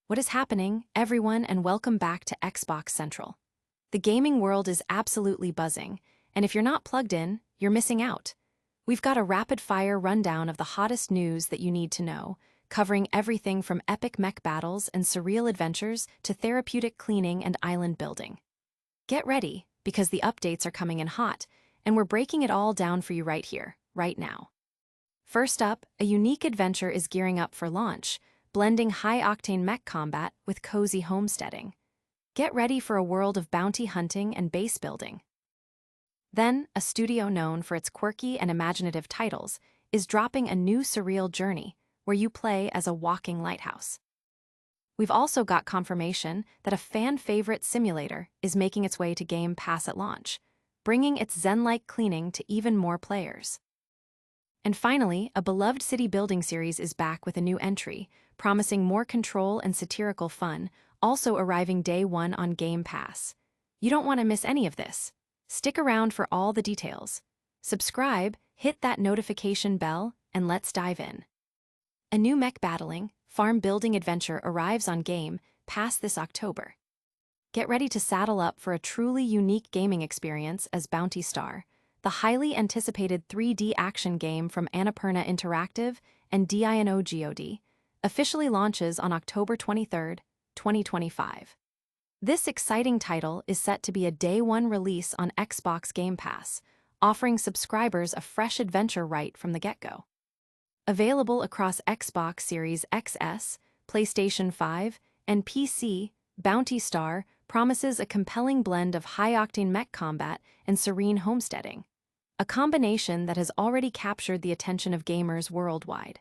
What is happening, everyone, and welcome back to Xbox Central. The gaming world is absolutely buzzing, and if you're not plugged in, you're missing out. We've got a rapid-fire rundown of the hottest news that you need to know, covering everything from epic mech battles and surreal adventures to therapeutic cleaning and island building. Get ready, because the updates are coming in hot, and we're breaking it all down for you right here, right now. First up, a unique adventure is gearing up for launch, blending high-octane mech combat with cozy homesteading. Get ready for a world of bounty hunting and base building. Then, a studio known for its quirky and imaginative titles is dropping a new surreal journey where you play as a walking lighthouse. We've also got confirmation that a fan-favorite simulator is making its way to Game Pass at launch, bringing its zen-like cleaning to even more players. And finally, a beloved city building series is back with a new entry, promising more control and satirical fun, also arriving day one on Game Pass. You don't want to miss any of this. Stick around for all the details. Subscribe, hit that notification bell, and let's dive in. A new mech battling, farm building adventure arrives on Game Pass this October. Get ready to saddle up for a truly unique gaming experience as Bounty Star, the highly anticipated 3D action game from Annapurna Interactive and Dino God, officially launches on October 23, 2025. This exciting title is set to be a day one release on Xbox Game Pass, offering subscribers a fresh adventure right from the get-go. Available across Xbox Series XS, PlayStation 5, and PC, Bounty Star promises a compelling blend of high-octane mech combat and serene homesteading, a combination that has already captured the attention of gamers worldwide.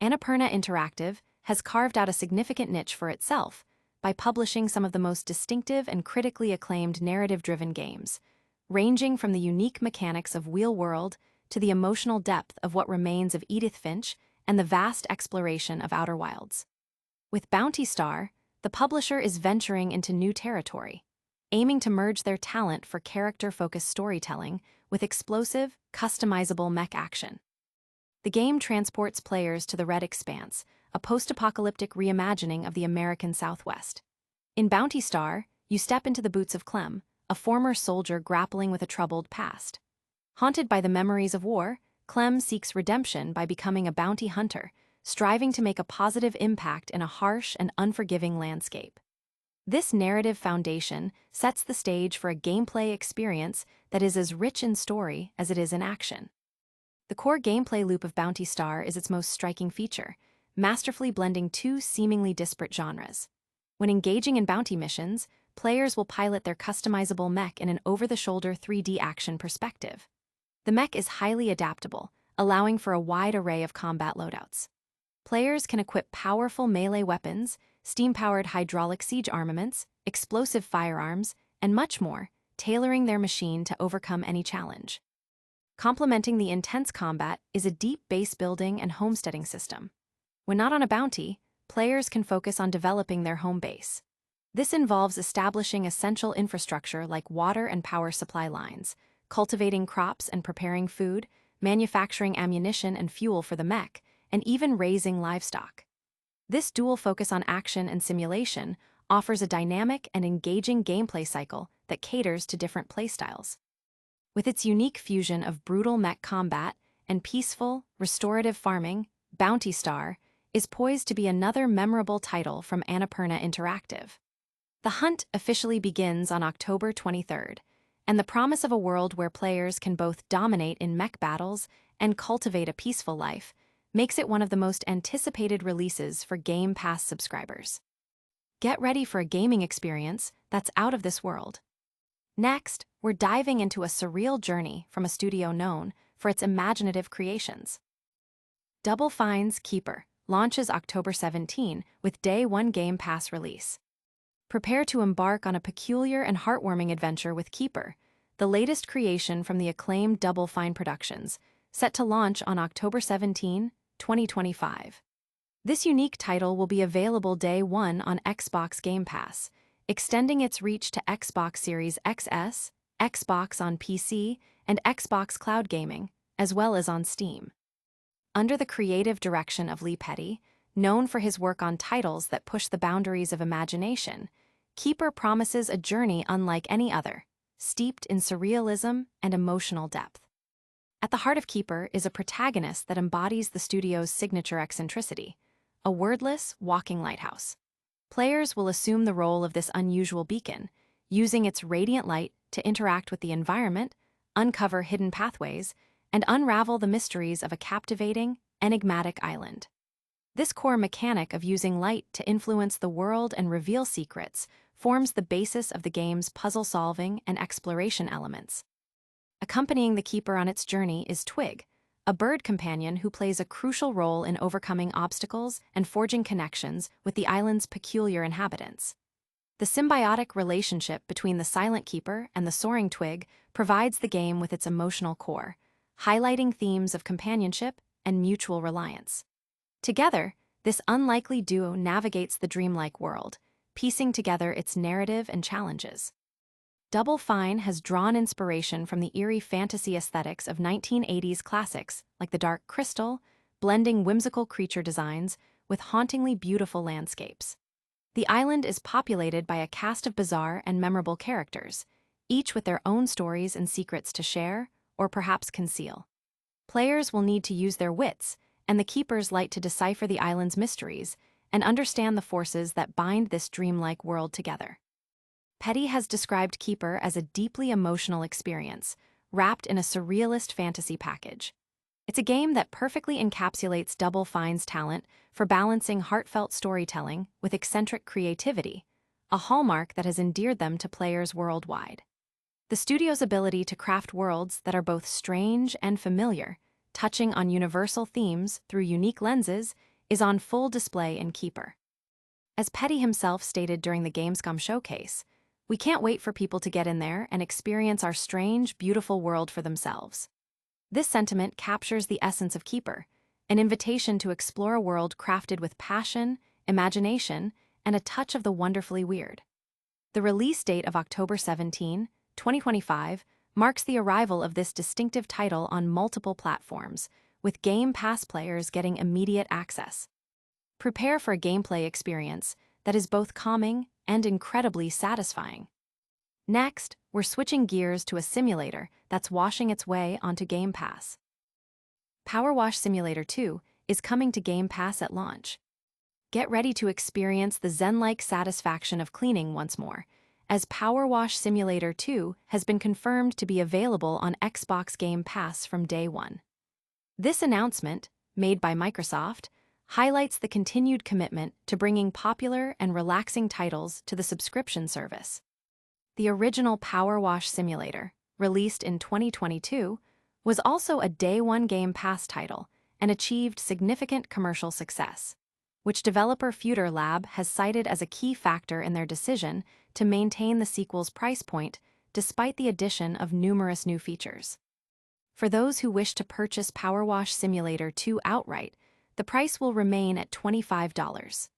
Annapurna Interactive has carved out a significant niche for itself by publishing some of the most distinctive and critically acclaimed narrative-driven games, ranging from the unique mechanics of Wheel World to the emotional depth of What Remains of Edith Finch and the vast exploration of Outer Wilds. With Bounty Star, the publisher is venturing into new territory, aiming to merge their talent for character-focused storytelling with explosive, customizable mech action. The game transports players to the Red Expanse, a post-apocalyptic reimagining of the American Southwest. In Bounty Star, you step into the boots of Clem, a former soldier grappling with a troubled past. Haunted by the memories of war, Clem seeks redemption by becoming a bounty hunter, striving to make a positive impact in a harsh and unforgiving landscape. This narrative foundation sets the stage for a gameplay experience that is as rich in story as it is in action. The core gameplay loop of Bounty Star is its most striking feature, masterfully blending two seemingly disparate genres. When engaging in bounty missions, players will pilot their customizable mech in an over-the-shoulder 3D action perspective. The mech is highly adaptable, allowing for a wide array of combat loadouts. Players can equip powerful melee weapons, steam-powered hydraulic siege armaments, explosive firearms, and much more, tailoring their machine to overcome any challenge. Complementing the intense combat is a deep base building and homesteading system. When not on a bounty, players can focus on developing their home base. This involves establishing essential infrastructure like water and power supply lines, cultivating crops and preparing food, manufacturing ammunition and fuel for the mech, and even raising livestock. This dual focus on action and simulation offers a dynamic and engaging gameplay cycle that caters to different playstyles. With its unique fusion of brutal mech combat and peaceful, restorative farming, Bounty Star is poised to be another memorable title from Annapurna Interactive. The hunt officially begins on October 23rd, and the promise of a world where players can both dominate in mech battles and cultivate a peaceful life makes it one of the most anticipated releases for Game Pass subscribers. Get ready for a gaming experience that's out of this world. Next, we're diving into a surreal journey from a studio known for its imaginative creations. Double Fine's Keeper launches October 17 with Day 1 Game Pass release. Prepare to embark on a peculiar and heartwarming adventure with Keeper, the latest creation from the acclaimed Double Fine Productions, set to launch on October 17, 2025. This unique title will be available Day 1 on Xbox Game Pass, extending its reach to Xbox Series XS, Xbox on PC, and Xbox Cloud Gaming, as well as on Steam. Under the creative direction of Lee Petty, known for his work on titles that push the boundaries of imagination, Keeper promises a journey unlike any other, steeped in surrealism and emotional depth. At the heart of Keeper is a protagonist that embodies the studio's signature eccentricity, a wordless, walking lighthouse. Players will assume the role of this unusual beacon, using its radiant light to interact with the environment, uncover hidden pathways, and unravel the mysteries of a captivating, enigmatic island. This core mechanic of using light to influence the world and reveal secrets forms the basis of the game's puzzle-solving and exploration elements. Accompanying the Keeper on its journey is Twig, a bird companion who plays a crucial role in overcoming obstacles and forging connections with the island's peculiar inhabitants. The symbiotic relationship between the silent Keeper and the soaring Twig provides the game with its emotional core, highlighting themes of companionship and mutual reliance. Together, this unlikely duo navigates the dreamlike world, piecing together its narrative and challenges. Double Fine has drawn inspiration from the eerie fantasy aesthetics of 1980s classics like The Dark Crystal, blending whimsical creature designs with hauntingly beautiful landscapes. The island is populated by a cast of bizarre and memorable characters, each with their own stories and secrets to share, or perhaps conceal. Players will need to use their wits and the Keeper's light to decipher the island's mysteries and understand the forces that bind this dreamlike world together. Petty has described Keeper as a deeply emotional experience, wrapped in a surrealist fantasy package. It's a game that perfectly encapsulates Double Fine's talent for balancing heartfelt storytelling with eccentric creativity, a hallmark that has endeared them to players worldwide. The studio's ability to craft worlds that are both strange and familiar, touching on universal themes through unique lenses, is on full display in Keeper. As Petty himself stated during the Gamescom showcase, "We can't wait for people to get in there and experience our strange, beautiful world for themselves." This sentiment captures the essence of Keeper, an invitation to explore a world crafted with passion, imagination, and a touch of the wonderfully weird. The release date of October 17, 2025, marks the arrival of this distinctive title on multiple platforms, with Game Pass players getting immediate access. Prepare for a gameplay experience that is both calming and incredibly satisfying. Next, we're switching gears to a simulator that's washing its way onto Game Pass. PowerWash Simulator 2 is coming to Game Pass at launch. Get ready to experience the zen-like satisfaction of cleaning once more, as PowerWash Simulator 2 has been confirmed to be available on Xbox Game Pass from day one. This announcement, made by Microsoft, highlights the continued commitment to bringing popular and relaxing titles to the subscription service. The original PowerWash Simulator, released in 2022, was also a Day One Game Pass title and achieved significant commercial success, which developer Future Lab has cited as a key factor in their decision to maintain the sequel's price point despite the addition of numerous new features. For those who wish to purchase PowerWash Simulator 2 outright, the price will remain at $25.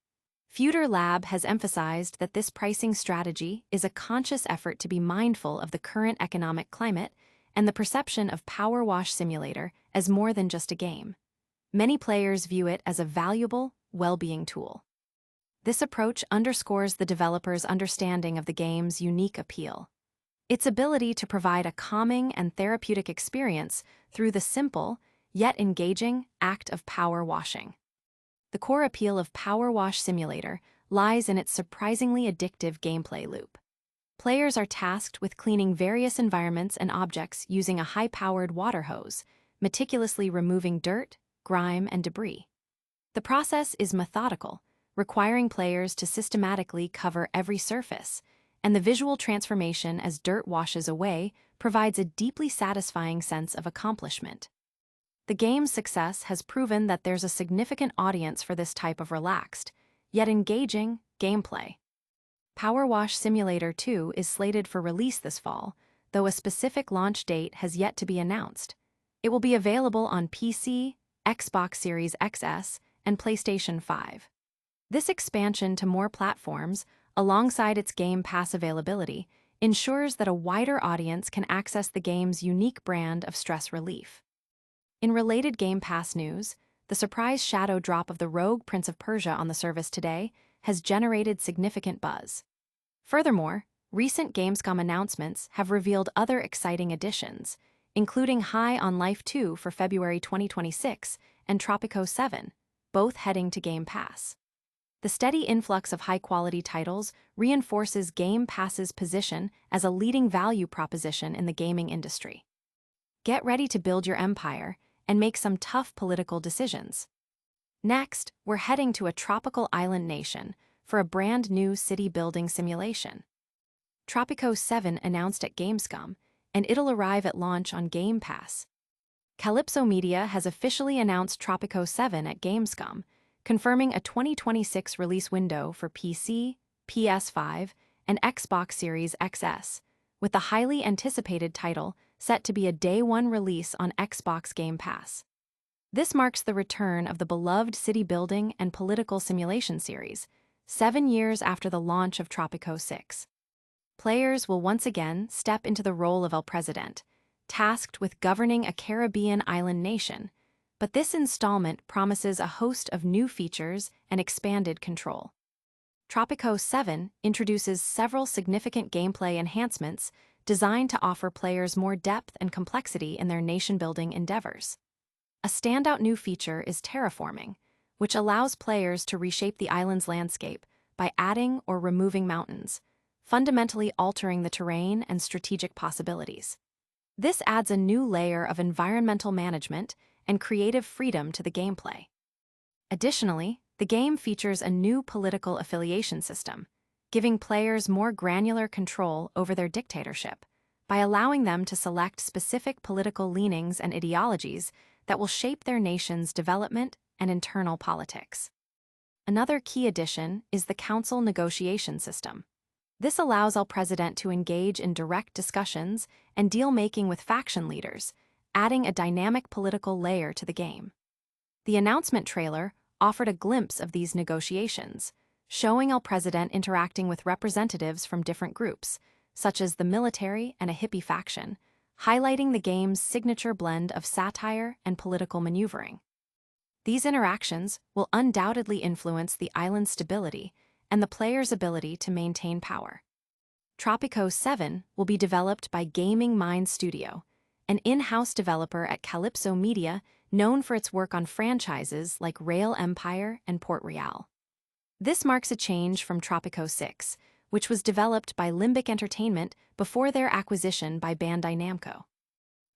Future Lab has emphasized that this pricing strategy is a conscious effort to be mindful of the current economic climate and the perception of PowerWash Simulator as more than just a game. Many players view it as a valuable, well-being tool. This approach underscores the developer's understanding of the game's unique appeal. Its ability to provide a calming and therapeutic experience through the simple, yet engaging, act of power washing. The core appeal of PowerWash Simulator lies in its surprisingly addictive gameplay loop. Players are tasked with cleaning various environments and objects using a high-powered water hose, meticulously removing dirt, grime, and debris. The process is methodical, requiring players to systematically cover every surface, and the visual transformation as dirt washes away provides a deeply satisfying sense of accomplishment. The game's success has proven that there's a significant audience for this type of relaxed, yet engaging, gameplay. PowerWash Simulator 2 is slated for release this fall, though a specific launch date has yet to be announced. It will be available on PC, Xbox Series XS, and PlayStation 5. This expansion to more platforms, alongside its Game Pass availability, ensures that a wider audience can access the game's unique brand of stress relief. In related Game Pass news, the surprise shadow drop of the rogue Prince of Persia on the service today has generated significant buzz. Furthermore, recent Gamescom announcements have revealed other exciting additions, including High on Life 2 for February 2026 and Tropico 7, both heading to Game Pass. The steady influx of high-quality titles reinforces Game Pass's position as a leading value proposition in the gaming industry. Get ready to build your empire and make some tough political decisions. Next, we're heading to a tropical island nation for a brand new city-building simulation. Tropico 7 announced at Gamescom, and it'll arrive at launch on Game Pass. Calypso Media has officially announced Tropico 7 at Gamescom, confirming a 2026 release window for PC, PS5, and Xbox Series XS, with the highly anticipated title set to be a day-one release on Xbox Game Pass. This marks the return of the beloved city-building and political simulation series, 7 years after the launch of Tropico 6. Players will once again step into the role of El Presidente, tasked with governing a Caribbean island nation, but this installment promises a host of new features and expanded control. Tropico 7 introduces several significant gameplay enhancements designed to offer players more depth and complexity in their nation-building endeavors. A standout new feature is terraforming, which allows players to reshape the island's landscape by adding or removing mountains, fundamentally altering the terrain and strategic possibilities. This adds a new layer of environmental management and creative freedom to the gameplay. Additionally, the game features a new political affiliation system, giving players more granular control over their dictatorship by allowing them to select specific political leanings and ideologies that will shape their nation's development and internal politics. Another key addition is the council negotiation system. This allows El Presidente to engage in direct discussions and deal-making with faction leaders, adding a dynamic political layer to the game. The announcement trailer offered a glimpse of these negotiations, showing El Presidente interacting with representatives from different groups, such as the military and a hippie faction, highlighting the game's signature blend of satire and political maneuvering. These interactions will undoubtedly influence the island's stability and the player's ability to maintain power. Tropico 7 will be developed by Gaming Mind Studio, an in-house developer at Calypso Media known for its work on franchises like Rail Empire and Port Real. This marks a change from Tropico 6, which was developed by Limbic Entertainment before their acquisition by Bandai Namco.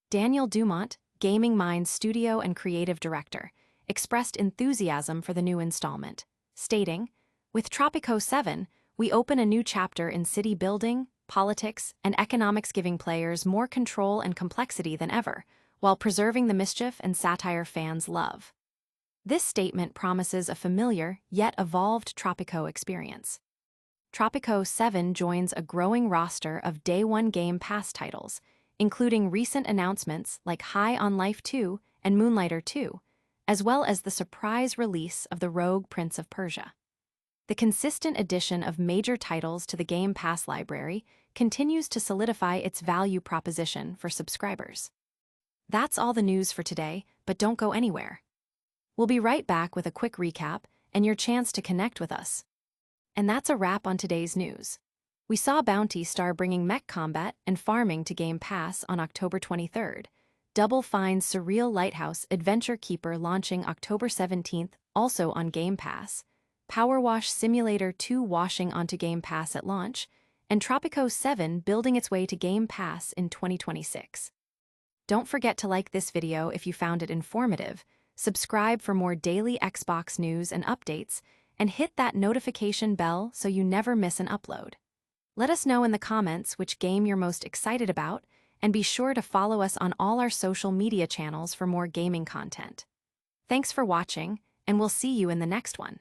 Daniel Dumont, Gaming Mind's studio and creative director, expressed enthusiasm for the new installment, stating, "With Tropico 7, we open a new chapter in city building, politics, and economics, giving players more control and complexity than ever, while preserving the mischief and satire fans love." This statement promises a familiar, yet evolved Tropico experience. Tropico 7 joins a growing roster of day-one Game Pass titles, including recent announcements like High on Life 2 and Moonlighter 2, as well as the surprise release of the rogue Prince of Persia. The consistent addition of major titles to the Game Pass library continues to solidify its value proposition for subscribers. That's all the news for today, but don't go anywhere. We'll be right back with a quick recap and your chance to connect with us. And that's a wrap on today's news. We saw Bounty Star bringing mech combat and farming to Game Pass on October 23rd, Double Fine's Surreal Lighthouse Adventure Keeper launching October 17th, also on Game Pass, PowerWash Simulator 2 washing onto Game Pass at launch, and Tropico 7 building its way to Game Pass in 2026. Don't forget to like this video if you found it informative, subscribe for more daily Xbox news and updates, and hit that notification bell so you never miss an upload. Let us know in the comments which game you're most excited about, and be sure to follow us on all our social media channels for more gaming content. Thanks for watching, and we'll see you in the next one.